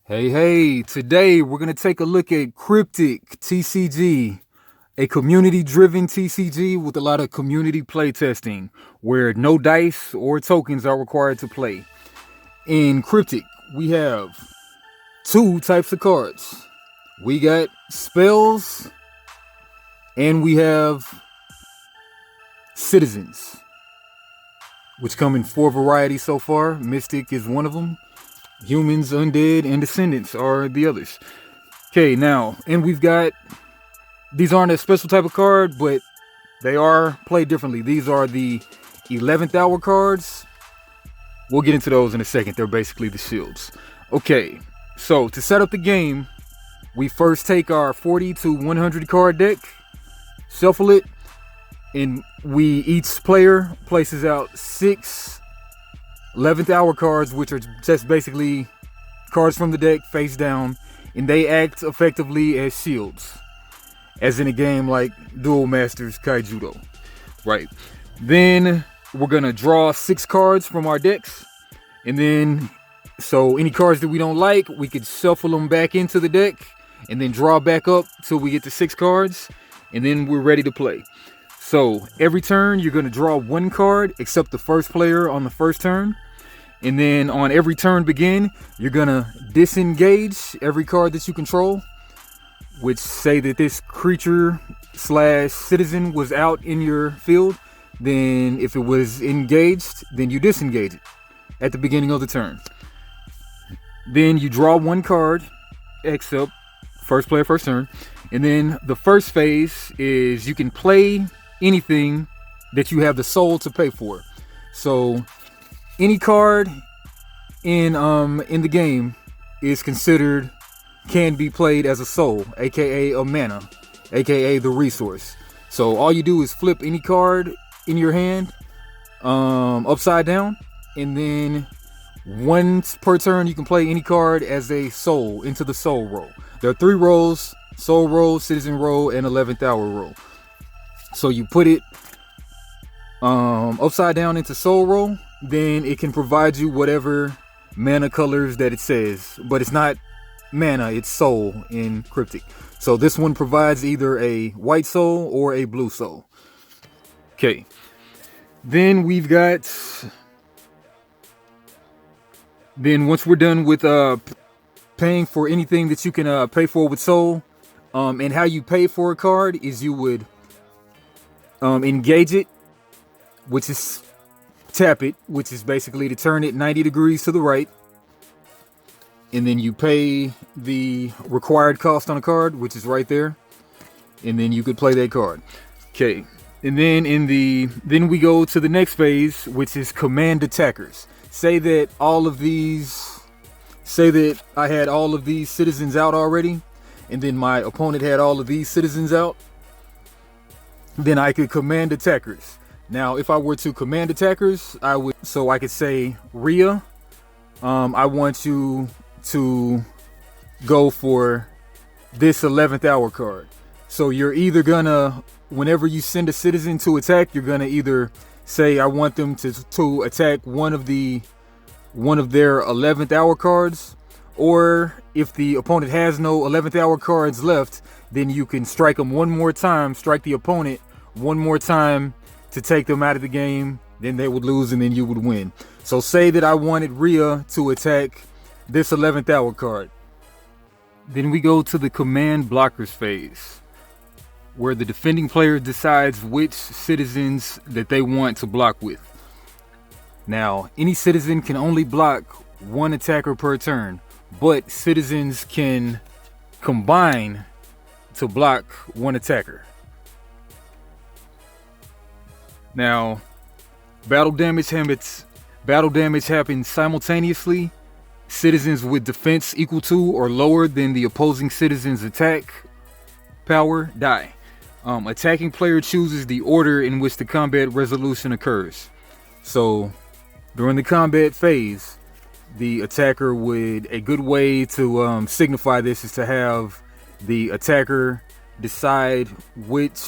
Hey, today we're going to take a look at Kryptik TCG, a community driven TCG with a lot of community playtesting where no dice or tokens are required to play. In Kryptik, we have two types of cards. We got spells and we have citizens, which come in 4 varieties so far. Mystic is one of them. Humans, undead, and descendants are the others. Okay, now, and we've got, these aren't a special type of card, but they are played differently. These are the 11th hour cards. We'll get into those in a second. They're basically the shields. Okay, so to set up the game, we first take our 40 to 100 card deck, shuffle it, and each player places out 6 11th hour cards, which are just basically cards from the deck face down, and they act effectively as shields, as in a game like Duel Masters Kaijudo, right? Then we're gonna draw 6 cards from our decks, and then so any cards that we don't like, we could shuffle them back into the deck and then draw back up till we get to 6 cards, and then we're ready to play. So every turn you're gonna draw 1 card except the first player on the first turn. And then on every turn begin, you're gonna disengage every card that you control, which say that this creature / citizen was out in your field. Then if it was engaged, then you disengage it at the beginning of the turn. Then you draw 1 card, except first player, first turn. And then the first phase is you can play anything that you have the soul to pay for. So any card in the game is considered, can be played as a soul, aka a mana, aka the resource. So all you do is flip any card in your hand upside down, and then once per turn you can play any card as a soul into the soul roll. There are 3 rolls: soul roll, citizen roll, and 11th hour roll. So you put it upside down into soul roll, then it can provide you whatever mana colors that it says, but it's not mana, it's soul in Kryptik. So this one provides either a white soul or a blue soul. Okay, then we've got, then once we're done with paying for anything that you can pay for with soul, and how you pay for a card is you would engage it, which is tap it, which is basically to turn it 90 degrees to the right, and then you pay the required cost on a card, which is right there, and then you could play that card. Okay, and then then we go to the next phase, which is command attackers. Say that I had all of these citizens out already, and then my opponent had all of these citizens out. Then I could command attackers. Now, if I were to command attackers, I could say, Rhea, I want you to go for this 11th hour card. So you're either gonna, whenever you send a citizen to attack, you're gonna either say, I want them to attack one of their 11th hour cards, or if the opponent has no 11th hour cards left, then you can strike them one more time, strike the opponent one more time to take them out of the game. Then they would lose and then you would win. So say that I wanted Rhea to attack this 11th hour card. Then we go to the command blockers phase, where the defending player decides which citizens that they want to block with. Now, any citizen can only block 1 attacker per turn, but citizens can combine to block 1 attacker. Now, battle damage happens simultaneously. Citizens with defense equal to or lower than the opposing citizen's attack power die. Attacking player chooses the order in which the combat resolution occurs. So during the combat phase, the attacker a good way to signify this is to have the attacker decide which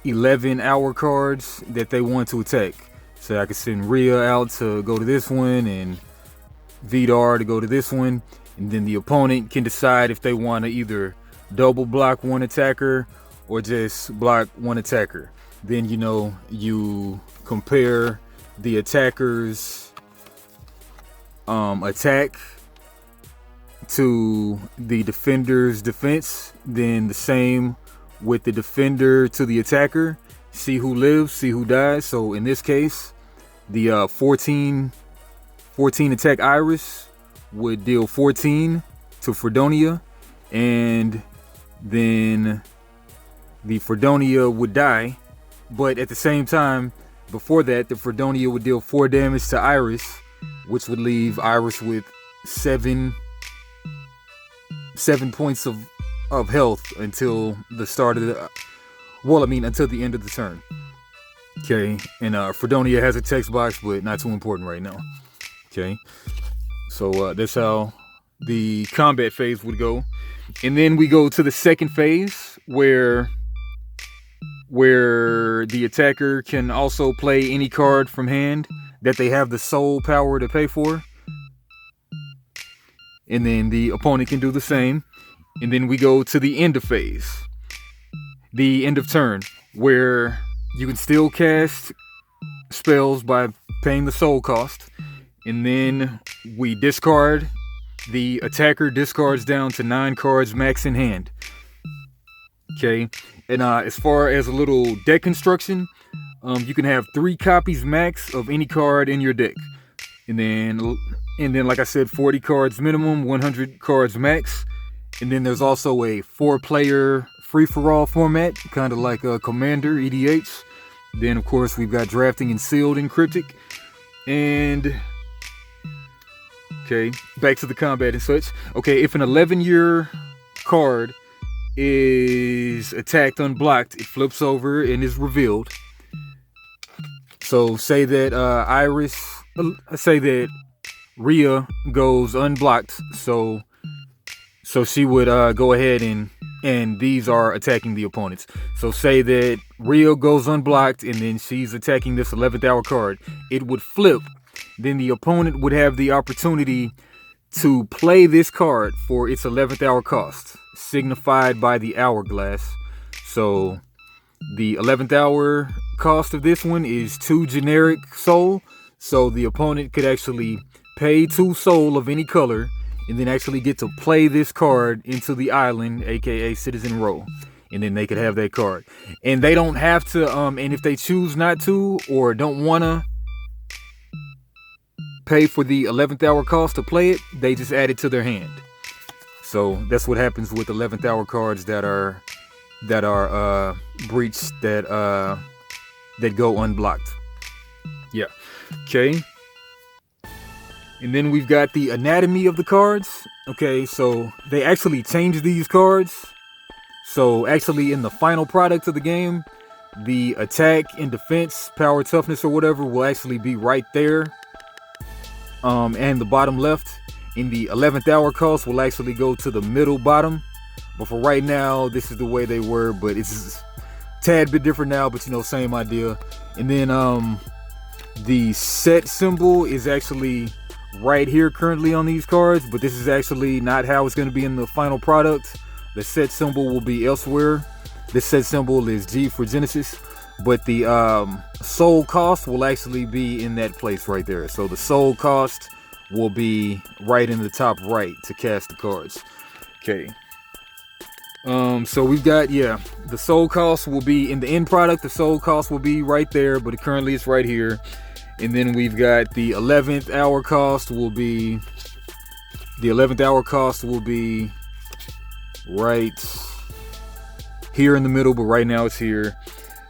11 hour cards that they want to attack. So I could send Rhea out to go to this one and Vidar to go to this one. And then the opponent can decide if they want to either double block one attacker or just block one attacker. Then, you know, you compare the attacker's attack to the defender's defense. Then the same with the defender to the attacker. See who lives, see who dies. So in this case, the 14 attack Iris would deal 14 to Fredonia, and then the Fredonia would die. But at the same time, before that, the Fredonia would deal 4 damage to Iris, which would leave Iris with 7 points of health until the start of the, until the end of the turn. Okay, and Fredonia has a text box, but not too important right now. Okay, so that's how the combat phase would go. And then we go to the second phase where the attacker can also play any card from hand that they have the soul power to pay for. And then the opponent can do the same. And then we go to the end of phase, the end of turn, where you can still cast spells by paying the soul cost. And then we discard. The attacker discards down to 9 cards max in hand. Okay, and as far as a little deck construction, you can have 3 copies max of any card in your deck. And then like I said, 40 cards minimum, 100 cards max. And then there's also a 4-player free-for-all format, kind of like a Commander, EDH. Then, of course, we've got drafting and sealed in Kryptik. And, okay, back to the combat and such. Okay, if an 11-year card is attacked unblocked, it flips over and is revealed. So, say that Rhea goes unblocked, so she would go ahead and these are attacking the opponents. So say that Rhea goes unblocked and then she's attacking this 11th hour card. It would flip. Then the opponent would have the opportunity to play this card for its 11th hour cost, signified by the hourglass. So the 11th hour cost of this one is 2 generic soul. So the opponent could actually pay 2 soul of any color and then actually get to play this card into the island, aka Citizen Row. And then they could have that card. And they don't have to, and if they choose not to or don't want to pay for the 11th hour cost to play it, they just add it to their hand. So that's what happens with 11th hour cards that are breached, that go unblocked. Yeah. Okay. And then we've got the anatomy of the cards. Okay, so they actually changed these cards. So actually in the final product of the game, the attack and defense, power, toughness, or whatever will actually be right there. And the bottom left. In the 11th hour cost will actually go to the middle bottom. But for right now, this is the way they were. But it's a tad bit different now, but you know, same idea. And then the set symbol is actually right here currently on these cards, but this is actually not how it's going to be in the final product. The set symbol will be elsewhere. This set symbol is G for Genesis, but the soul cost will actually be in that place right there. So the soul cost will be right in the top right to cast the cards. Okay. So we've got, the soul cost will be in the end product. The soul cost will be right there, but currently it's right here. And then we've got the 11th hour cost will be right here in the middle, but right now it's here.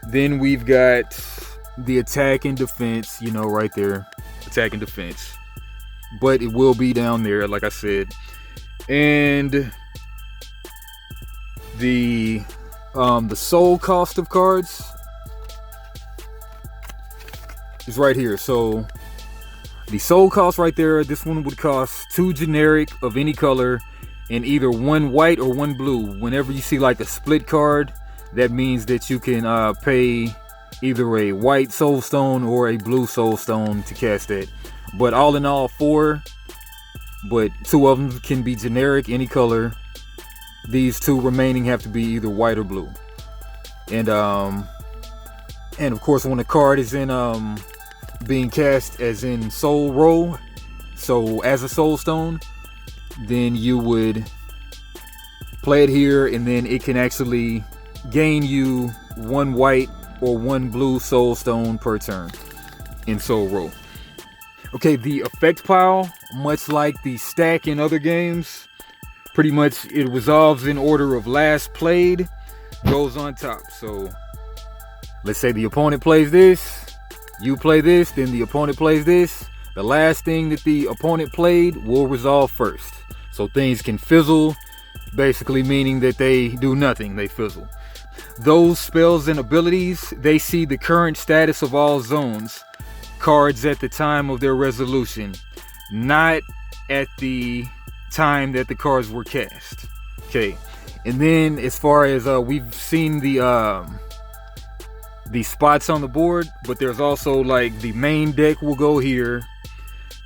Then we've got the attack and defense, right there, attack and defense, but it will be down there, like I said. And the soul cost of cards is right here. So the soul cost right there, this one would cost 2 generic of any color and either 1 white or 1 blue. Whenever you see like a split card, that means that you can pay either a white soul stone or a blue soul stone to cast that. But all in all, 4 but 2 of them can be generic, any color. These 2 remaining have to be either white or blue. And of course, when a card is in being cast as in soul row, so as a soul stone, then you would play it here, and then it can actually gain you 1 white or 1 blue soul stone per turn in soul row. Okay, the effect pile, much like the stack in other games, pretty much it resolves in order of last played, goes on top. So let's say the opponent plays this, you play this, then the opponent plays this. The last thing that the opponent played will resolve first. So things can fizzle, basically meaning that they do nothing, they fizzle. Those spells and abilities, they see the current status of all zones, cards at the time of their resolution, not at the time that the cards were cast. Okay, and then as far as we've seen the spots on the board, but there's also like the main deck will go here,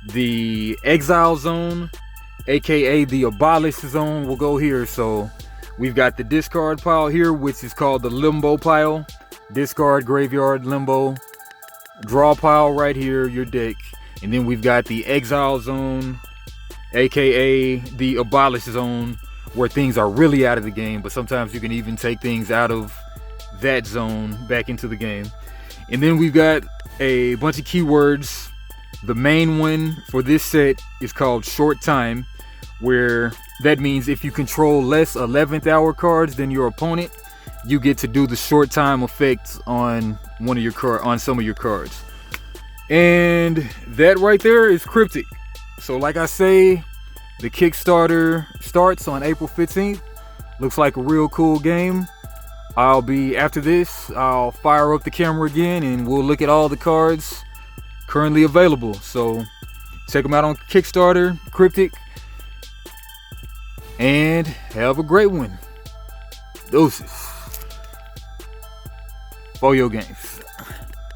the exile zone, aka the abolish zone, will go here. So we've got the discard pile here, which is called the limbo pile. Discard, graveyard, limbo. Draw pile right here, your deck. And then we've got the exile zone, aka the abolish zone, where things are really out of the game, but sometimes you can even take things out of that zone back into the game. And then we've got a bunch of keywords. The main one for this set is called short time, where that means if you control less 11th hour cards than your opponent, you get to do the short time effect on one of your on some of your cards. And that right there is Kryptik. So like I say, the Kickstarter starts on April 15th. Looks like a real cool game. After this, I'll fire up the camera again and we'll look at all the cards currently available. So check them out on Kickstarter, Kryptik, and have a great one. Deuces. For your games.